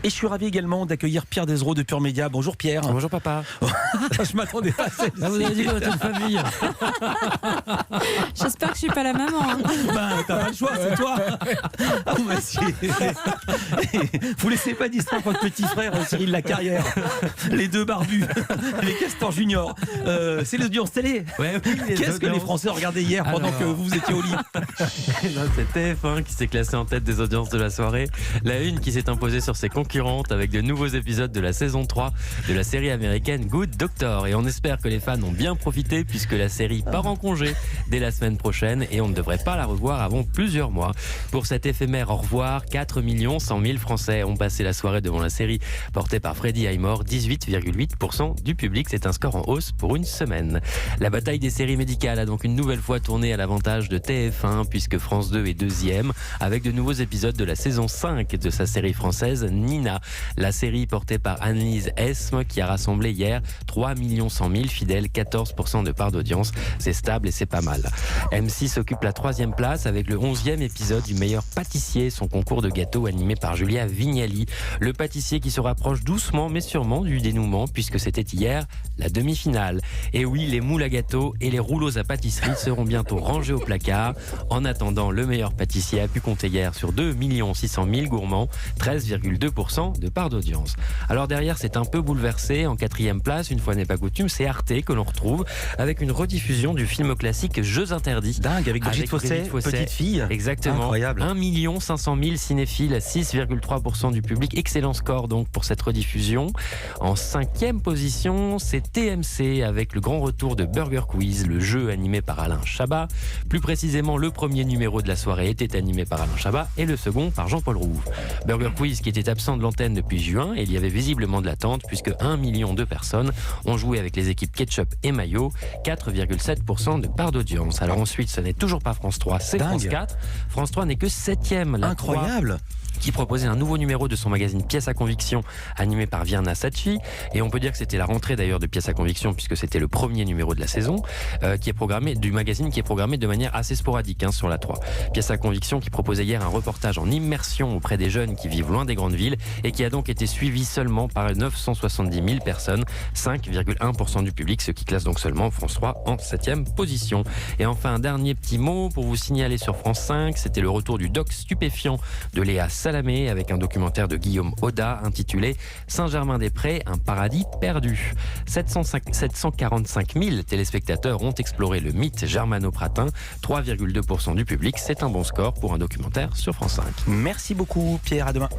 Et je suis ravi également d'accueillir Pierre Desreaux de Pure Média. Bonjour Pierre. Bonjour papa. Je m'attendais pas à ça. Ah, vous avez dit quoi, toute famille? J'espère que je suis pas la maman. Hein. Bah, t'as pas le choix, c'est toi. Ah, vous laissez pas distraire votre petit frère Cyril Lacarrière. Les deux barbus, les Castors Junior. C'est l'audience télé. Ouais, oui, Qu'est-ce que les Français ont regardé hier pendant que vous étiez au lit? Non, c'est TF1 qui s'est classé en tête des audiences de la soirée. La Une qui s'est imposée sur ses concurrentes avec de nouveaux épisodes de la saison 3 de la série américaine Good Doctor. Et on espère que les fans ont bien profité puisque la série part en congé dès la semaine prochaine et on ne devrait pas la revoir avant plusieurs mois. Pour cet éphémère au revoir, 4 100 000 Français ont passé la soirée devant la série portée par Freddie Highmore. 18,8% du public, c'est un score en hausse pour une semaine. La bataille des séries médicales a donc une nouvelle fois tourné à l'avantage de TF1 puisque France 2 est deuxième avec de nouveaux épisodes de la saison 5 de sa série française Nina. La série portée par Annelise Esme qui a rassemblé hier 3 100 000 fidèles, 14% de part d'audience. C'est stable et c'est pas mal. M6 occupe la 3e place avec le 11e épisode du meilleur pâtissier, son concours de gâteaux animé par Julia Vignali. Le pâtissier qui se rapproche doucement mais sûrement du dénouement puisque c'était hier la demi-finale. Et oui, les moules à gâteaux et les rouleaux à pâtisserie seront bientôt rangés au placard. En attendant, le meilleur pâtissier a pu compter hier sur 2 600 000 gourmands, 13,2% de part d'audience. Alors derrière, c'est un peu bouleversé. En 4e place, une fois n'est pas coutume, c'est Arte que l'on retrouve avec une rediffusion du film classique Jeux interdits. Dingue, avec Brigitte Fossé, petite fille. Exactement. Incroyable. 1 500 000 cinéphiles, 6,3% du public. Excellent score donc pour cette rediffusion. En 5e position, c'est TMC avec le grand retour de Burger Quiz, le jeu animé par Alain Chabat. Plus précisément, le premier numéro de la soirée était animé par Alain Chabat et le second par Jean-Paul Rouve. Burger Quiz qui était absent de l'antenne depuis juin et il y avait visiblement de l'attente puisque 1 million de personnes ont joué avec les équipes Ketchup et Mayo, 4,7% de part d'audience. Alors ensuite, ce n'est toujours pas France 3, c'est Dingue. France 4. France 3 n'est que 7e. Incroyable. Qui proposait un nouveau numéro de son magazine Pièces à conviction animé par Virna Sacchi, et on peut dire que c'était la rentrée d'ailleurs de Pièces à conviction puisque c'était le premier numéro de la saison qui est programmé, du magazine qui est programmé de manière assez sporadique sur la 3. Pièces à conviction qui proposait hier un reportage en immersion auprès des jeunes qui vivent loin des grandes villes et qui a donc été suivi seulement par 970 000 personnes, 5,1% du public, ce qui classe donc seulement France 3 en 7e position. Et enfin un dernier petit mot pour vous signaler sur France 5, c'était le retour du doc stupéfiant de Léa Salamé avec un documentaire de Guillaume Audat intitulé Saint-Germain-des-Prés, un paradis perdu. 745 000 téléspectateurs ont exploré le mythe germano-pratin, 3,2% du public, c'est un bon score pour un documentaire sur France 5. Merci beaucoup Pierre, à demain.